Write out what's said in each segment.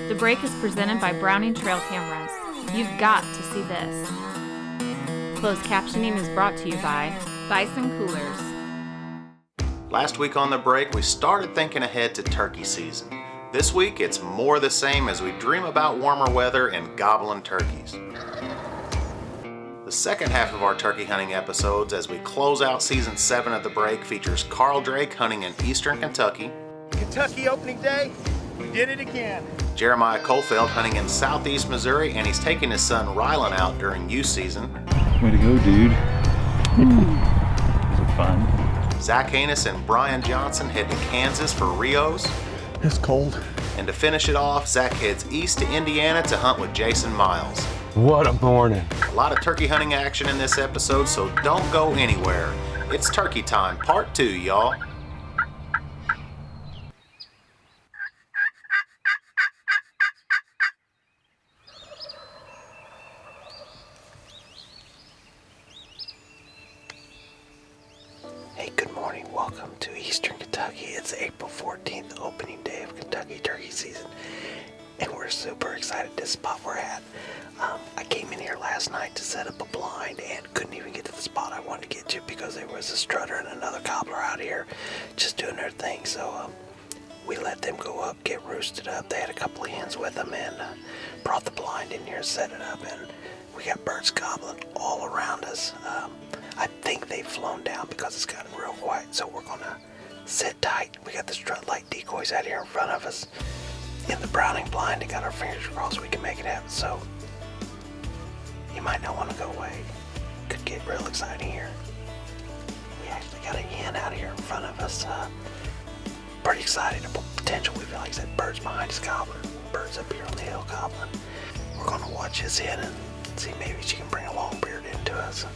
The break is presented by Browning Trail Cameras. You've got to see this. Closed captioning is brought to you by Bison Coolers. Last week on the break, we started thinking ahead to turkey season. This week, it's more the same as we dream about warmer weather and gobbling turkeys. The second half of our turkey hunting episodes as we close out season 7 of the break features Carl Drake hunting in eastern Kentucky, Kentucky opening day, we did it again. Jeremiah Kohlfeld hunting in southeast Missouri, and he's taking his son Rylan out during youth season. Way to go, dude. Those are fun. Zach Hoenes and Brian Johnson head to Kansas for Rios. It's cold. And to finish it off, Zach heads east to Indiana to hunt with Jason Miles. What a morning. A lot of turkey hunting action in this episode, so don't go anywhere. It's turkey time, part 2, y'all. Hey, good morning. Welcome to Eastern Kentucky. It's April 14th, opening day of Kentucky turkey season, and we're super excited this spot we're at. I came in here last night to set up a blind and couldn't even get to the spot I wanted to get to because there was a strutter and another gobbler out here just doing their thing. So we let them go up, get roosted up. They had a couple of hens with them and brought the blind in here, set it up, and we got birds gobbling all around us. I think they've flown down because it's gotten real quiet, so we're gonna sit tight. We got the strut light decoys out here in front of us in the Browning blind and got our fingers crossed we can make it happen. So you might not want to go away. Could get real exciting here. We actually got a hen out here in front of us. Pretty excited about potential. We feel like that birds behind us gobbling, birds up here on the hill gobbling. We're gonna watch this hen and see maybe she can bring a long beard into us.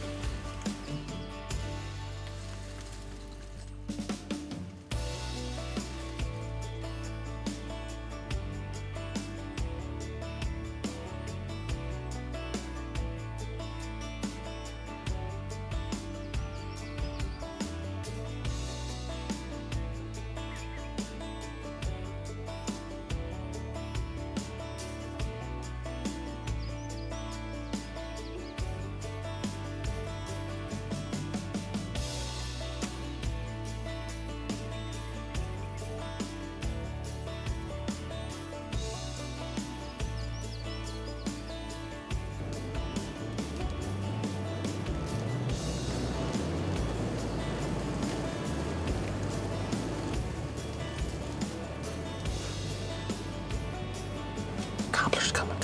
Gobblers coming,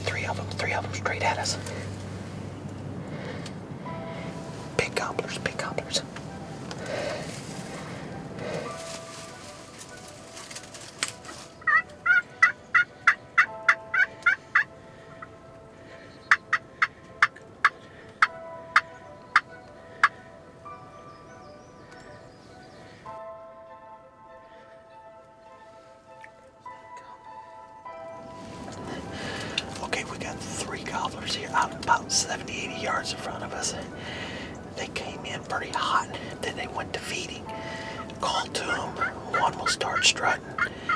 three of them straight at us. Big gobblers. We got 3 gobblers here out about 70-80 yards in front of us. They came in pretty hot, then they went to feeding. Called to them, one will start strutting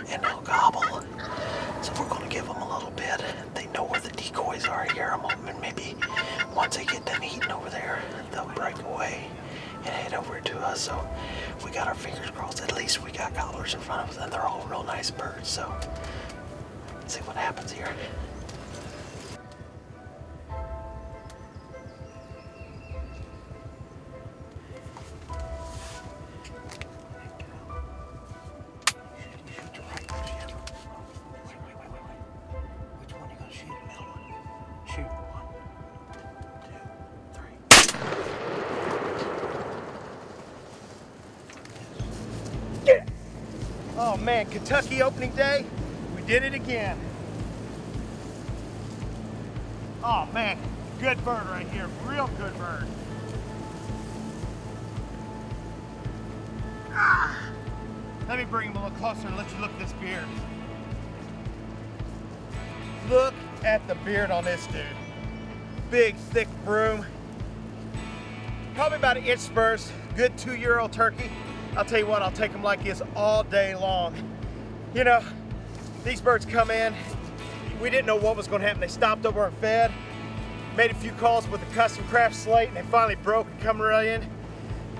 and they'll gobble. So we're going to give them a little bit. They know where the decoys are here. I'm hoping maybe once they get done eating over there, they'll break away and head over to us. So we got our fingers crossed. At least we got gobblers in front of us and they're all real nice birds. So let's see what happens here. Oh man, Kentucky opening day, we did it again. Oh man, good bird right here, real good bird. Let me bring him a little closer and let you look at this beard. Look at the beard on this dude. Big, thick broom. Probably about an inch spurs, good 2-year-old turkey. I'll tell you what, I'll take them like this all day long. You know, these birds come in, we didn't know what was going to happen. They stopped over and fed, made a few calls with the custom craft slate, and they finally broke and come right in.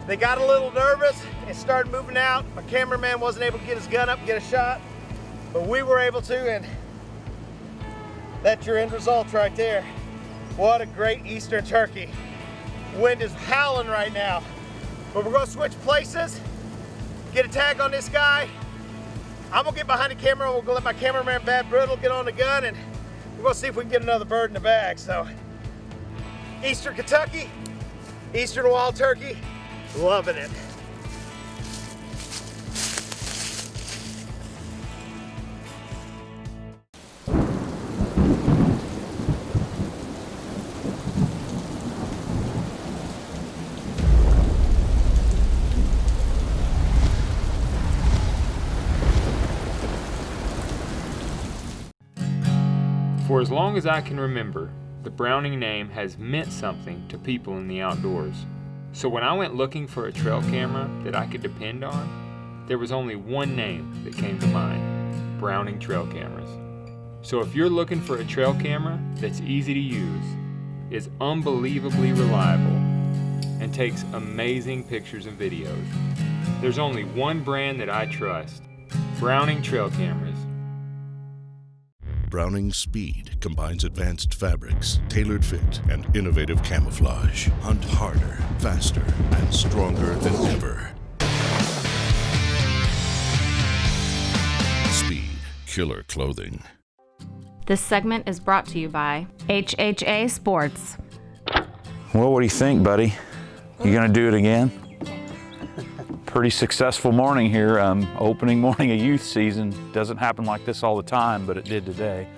They got a little nervous and started moving out. My cameraman wasn't able to get his gun up and get a shot, but we were able to, and that's your end result right there. What a great Eastern turkey. Wind is howling right now, but we're gonna switch places, get a tag on this guy. I'm gonna get behind the camera, we're gonna let my cameraman Bad Brittle get on the gun, and we're gonna see if we can get another bird in the bag. So, Eastern Kentucky, Eastern wild turkey, loving it. For as long as I can remember, the Browning name has meant something to people in the outdoors. So when I went looking for a trail camera that I could depend on, there was only one name that came to mind: Browning trail cameras. So if you're looking for a trail camera that's easy to use, is unbelievably reliable, and takes amazing pictures and videos, there's only one brand that I trust: Browning trail cameras. Browning Speed combines advanced fabrics, tailored fit, and innovative camouflage. Hunt harder, faster, and stronger than ever. Speed, killer clothing. This segment is brought to you by HHA Sports. Well, what do you think, buddy? You gonna do it again? Pretty successful morning here. Opening morning of youth season. Doesn't happen like this all the time, but it did today.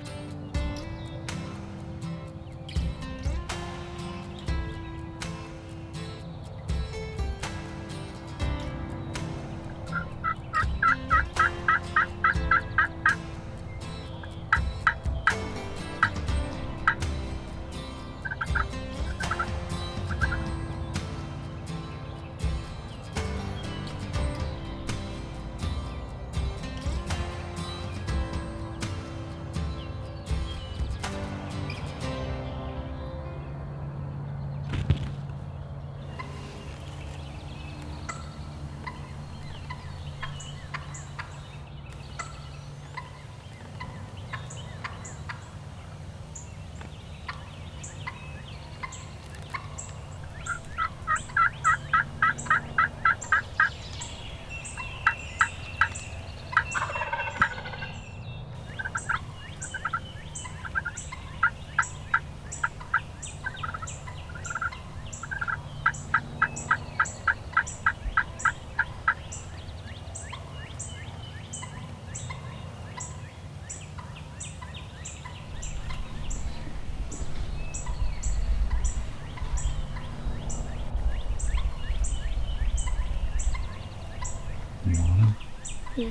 Yeah.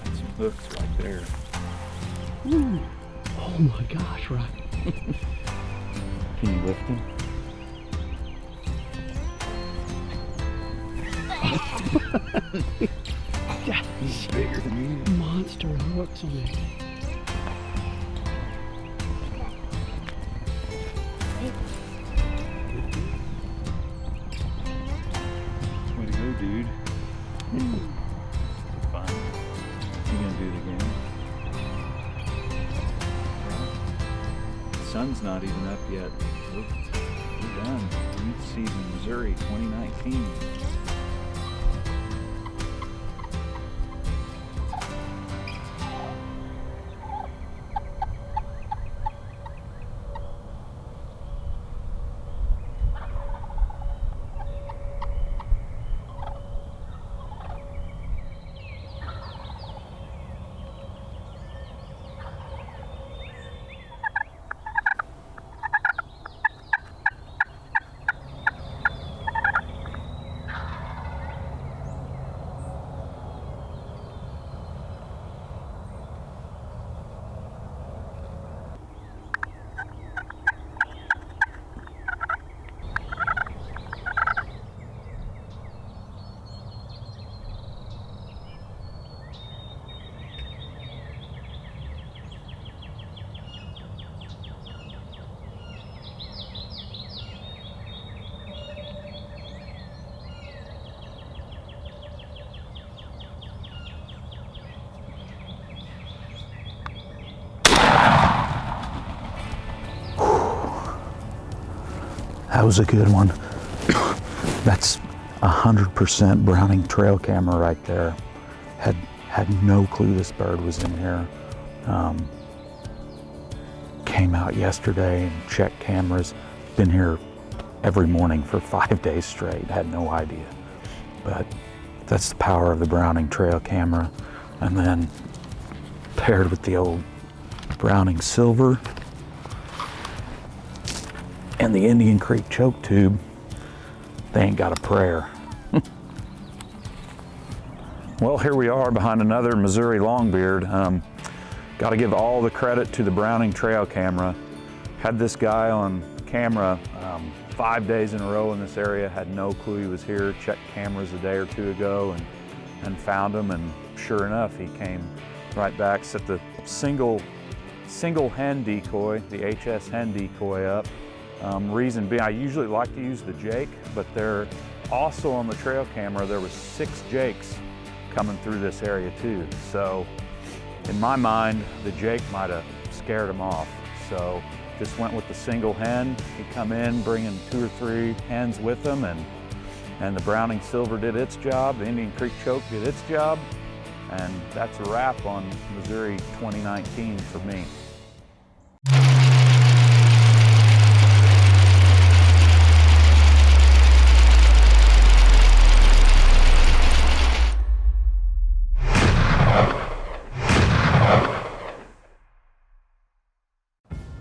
Some hooks right there. Ooh. Oh my gosh, right. Can you lift them? Yeah, He's bigger than you. monster hooks on it. Way to go, dude. Fine. You gonna do it again? Right. The sun's not even up yet. We're done. Youth season, Missouri, 2019. That was a good one. That's 100% Browning trail camera right there. Had no clue this bird was in here. Came out yesterday and checked cameras. Been here every morning for 5 days straight. Had no idea. But that's the power of the Browning trail camera. And then paired with the old Browning silver and the Indian Creek choke tube, they ain't got a prayer. Well, here we are behind another Missouri longbeard. Got to give all the credit to the Browning trail camera. Had this guy on camera 5 days in a row in this area, had no clue he was here, checked cameras a day or two ago and found him, and sure enough, he came right back, set the single hen decoy, the HS hen decoy up. Reason being, I usually like to use the Jake, but there also on the trail camera, there was 6 Jakes coming through this area too. So in my mind, the Jake might have scared him off. So just went with the single hen. He come in bringing 2 or 3 hens with him, and the Browning silver did its job, the Indian Creek choke did its job, and that's a wrap on Missouri 2019 for me.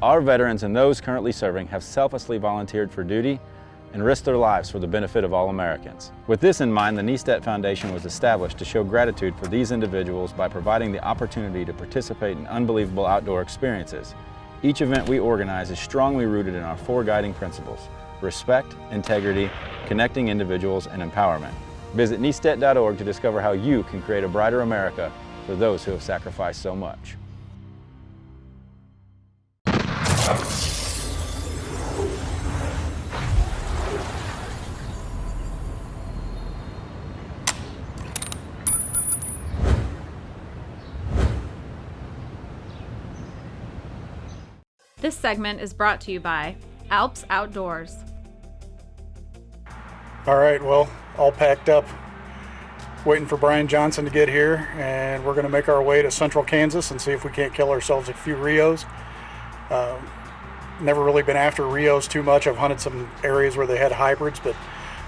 Our veterans and those currently serving have selflessly volunteered for duty and risked their lives for the benefit of all Americans. With this in mind, the Niestedt Foundation was established to show gratitude for these individuals by providing the opportunity to participate in unbelievable outdoor experiences. Each event we organize is strongly rooted in our 4 guiding principles: respect, integrity, connecting individuals, and empowerment. Visit Niestedt.org to discover how you can create a brighter America for those who have sacrificed so much. This segment is brought to you by Alps Outdoors. All right, well, all packed up, waiting for Brian Johnson to get here, and we're going to make our way to central Kansas and see if we can't kill ourselves a few Rios. Never really been after Rios too much. I've hunted some areas where they had hybrids, but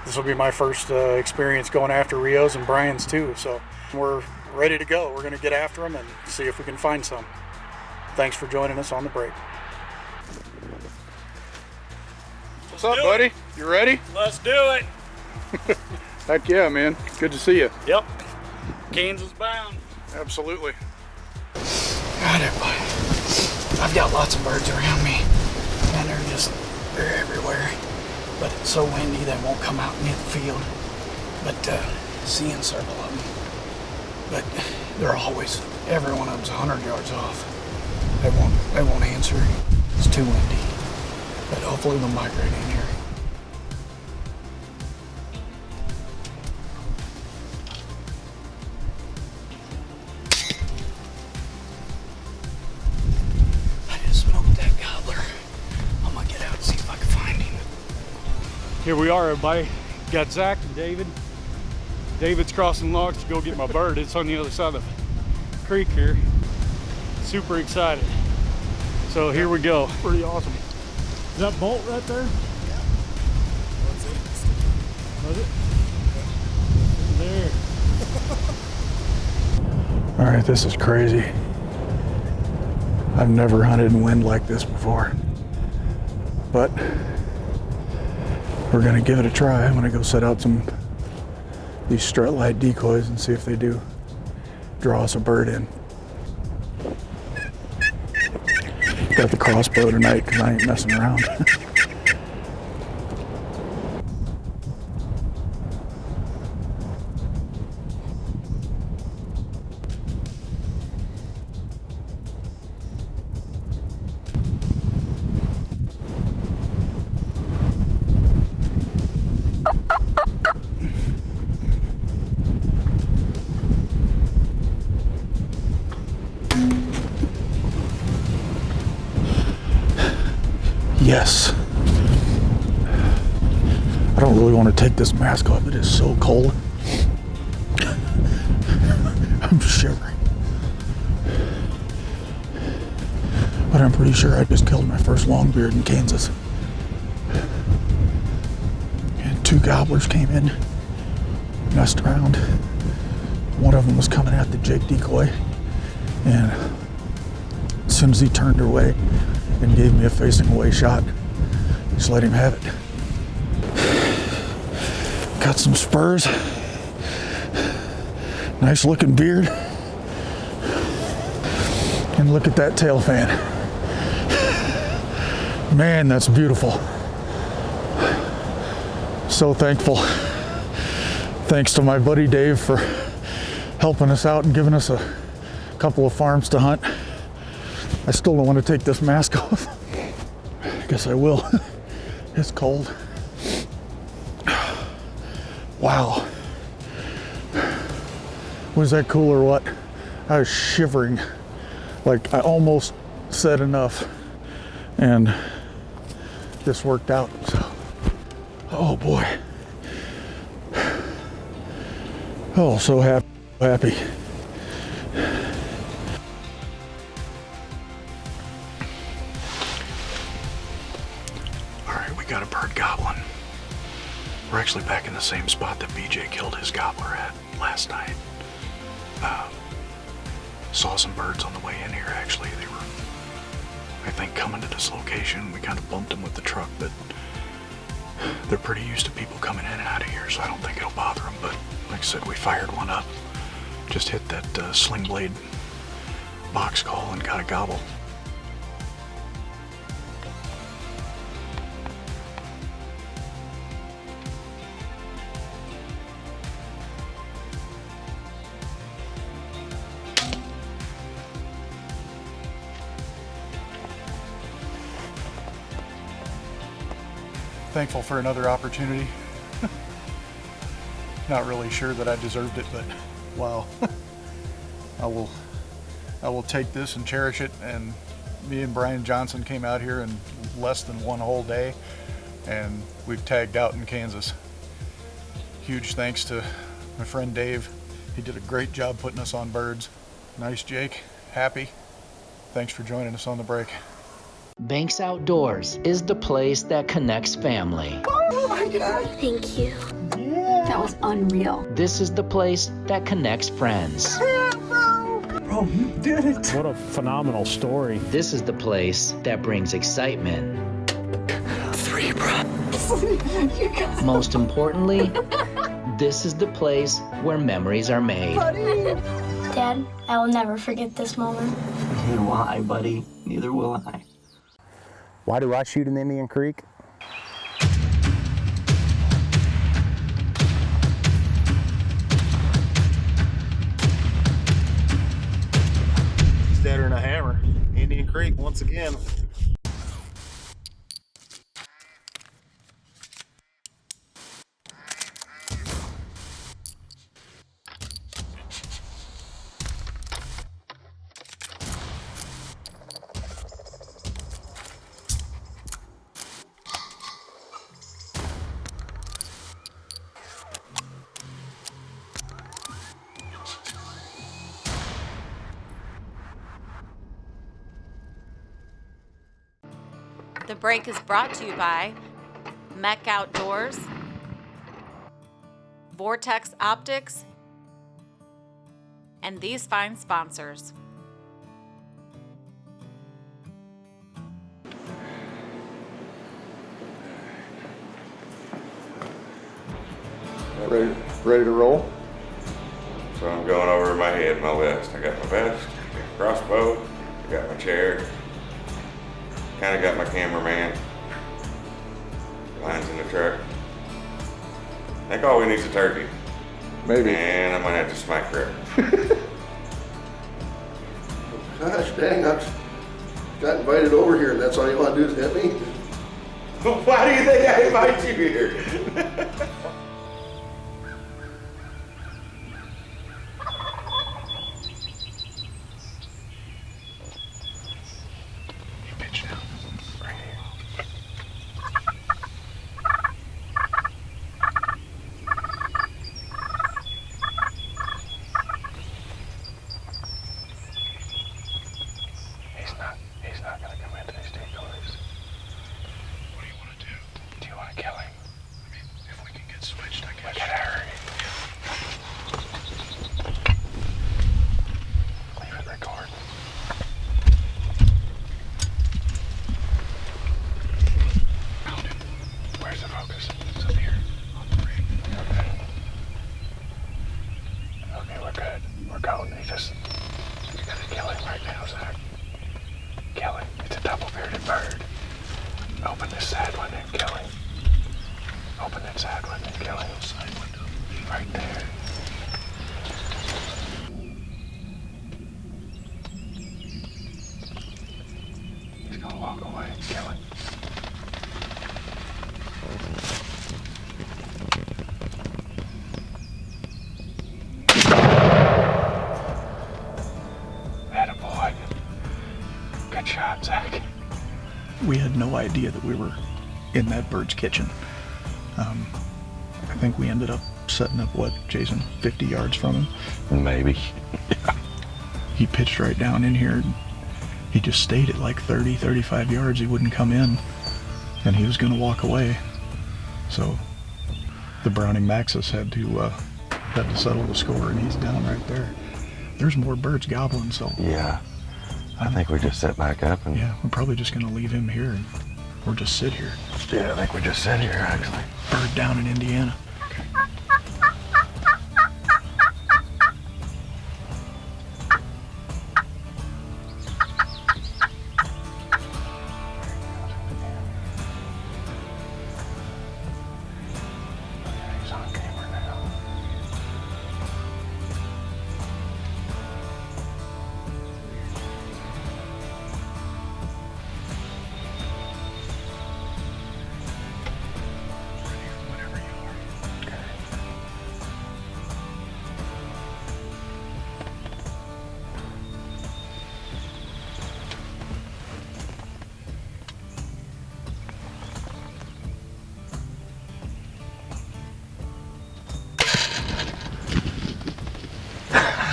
this will be my first experience going after Rios, and Brian's too. So we're ready to go. We're going to get after them and see if we can find some. Thanks for joining us on the break. What's up, buddy? You ready? Let's do it. Heck yeah, man. Good to see you. Yep. Kansas bound. Absolutely. God, I've got lots of birds around me, and they're everywhere. But it's so windy they won't come out and hit the field. But seeing several of them. But they're always, every one of them's 100 yards off. They won't answer. It's too windy. But hopefully they'll migrate in here. I just smoked that gobbler. I'm gonna get out and see if I can find him. Here we are, everybody. Got Zach and David. David's crossing logs to go get my bird. It's on the other side of the creek here. Super excited. So here we go. Pretty awesome. Is that bolt right there? Yeah. Was it? There. All right, this is crazy. I've never hunted in wind like this before, but we're gonna give it a try. I'm gonna go set out these strut light decoys and see if they do draw us a bird in. Got the crossbow tonight because I ain't messing around. Yes. don't really want to take this mask off. It is so cold. I'm shivering. But I'm pretty sure I just killed my first longbeard in Kansas. And 2 gobblers came in, messed around. One of them was coming at the jig decoy, and as soon as he turned away and gave me a facing away shot, just let him have it. Got some spurs, nice looking beard, and look at that tail fan. Man, that's beautiful. So thankful. Thanks to my buddy Dave for helping us out and giving us a couple of farms to hunt. I still don't want to take this mask off. I guess I will. It's cold. Wow. Was that cool or what? I was shivering. Like, I almost said enough, and this worked out. So, oh boy. Oh, so happy. All right, we got a bird gobbling. We're actually back in the same spot that BJ killed his gobbler at last night. Saw some birds on the way in here, actually. They were, I think, coming to this location. We kind of bumped them with the truck, but they're pretty used to people coming in and out of here, so I don't think it'll bother them. But like I said, we fired one up. Just hit that sling blade box call and got a gobble. Thankful for another opportunity. Not really sure that I deserved it, but wow. I will take this and cherish it. And me and Brian Johnson came out here in less than one whole day, and we've tagged out in Kansas. Huge thanks to my friend Dave. He did a great job putting us on birds. Nice, Jake. Happy. Thanks for joining us on the break. Banks Outdoors is the place that connects family. Oh my God. Thank you. Yeah. That was unreal. This is the place that connects friends. Yeah, bro, you did it. What a phenomenal story. This is the place that brings excitement. 3, bro. You got Most importantly, this is the place where memories are made. Buddy. Dad, I will never forget this moment. Neither will I, buddy. Neither will I. Why do I shoot in Indian Creek? He's deader than a hammer. Indian Creek once again. The break is brought to you by Mech Outdoors, Vortex Optics, and these fine sponsors. Ready to roll? So I'm going over my head, my list. I got my vest, I got my crossbow, I got my chair, kind of got my cameraman. Line's in the truck. I think all we need is a turkey. Maybe. And I might have to smack her. Gosh dang, I got invited over here and that's all you want to do is hit me? Why do you think I invite you here? double-bearded bird. Open this side window and kill him. Open that side window and kill him. Side window. Right there. He's gonna walk away and kill him. Attaboy. Good shot, Zach. We had no idea that we were in that bird's kitchen. I think we ended up setting up, what, Jason, 50 yards from him? Maybe. He pitched right down in here. And he just stayed at like 30, 35 yards. He wouldn't come in, and he was going to walk away. So the Browning Maxus had to settle the score, and he's down right there. There's more birds gobbling, so. Yeah. I think we just sit back up and. Yeah, we're probably just going to leave him here or just sit here. Yeah, I think we just sit here, actually. Bird down in Indiana. He's on camera now.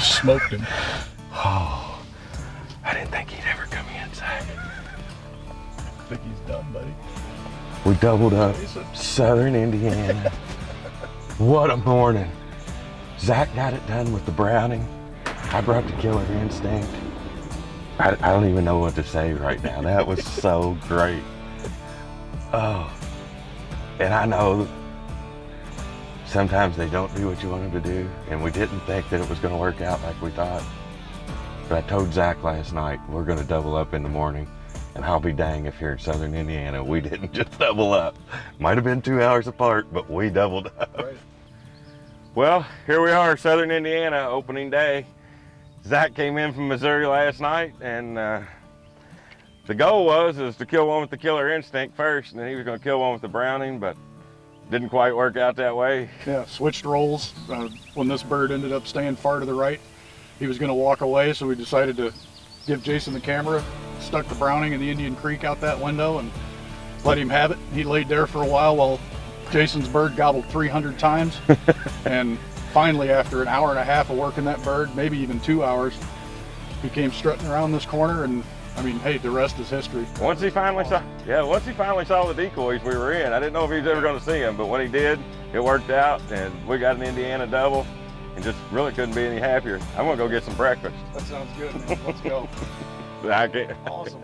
Smoked him. Oh, I didn't think he'd ever come in, Zach. I think he's done, buddy. We doubled up Southern Indiana. What a morning. Zach got it done with the Browning. I brought the killer instinct. I don't even know what to say right now. That was so great. Oh, and I know sometimes they don't do what you want them to do, and we didn't think that it was going to work out like we thought. But I told Zach last night, we're going to double up in the morning, and I'll be dang if here in Southern Indiana we didn't just double up. Might have been 2 hours apart, but we doubled up. Right. Well, here we are, Southern Indiana, opening day. Zach came in from Missouri last night, and the goal was to kill one with the killer instinct first, and then he was going to kill one with the Browning, but didn't quite work out that way. Yeah, switched roles. When this bird ended up staying far to the right, he was going to walk away, so we decided to give Jason the camera, stuck the Browning in the Indian Creek out that window, and let him have it. He laid there for a while Jason's bird gobbled 300 times. And finally, after an hour and a half of working that bird, maybe even 2 hours, he came strutting around this corner, and I mean, hey, the rest is history. Once he finally saw the decoys we were in, I didn't know if he was ever going to see them, but when he did, it worked out, and we got an Indiana double, and just really couldn't be any happier. I'm going to go get some breakfast. That sounds good, man. Let's go. I can't. Awesome.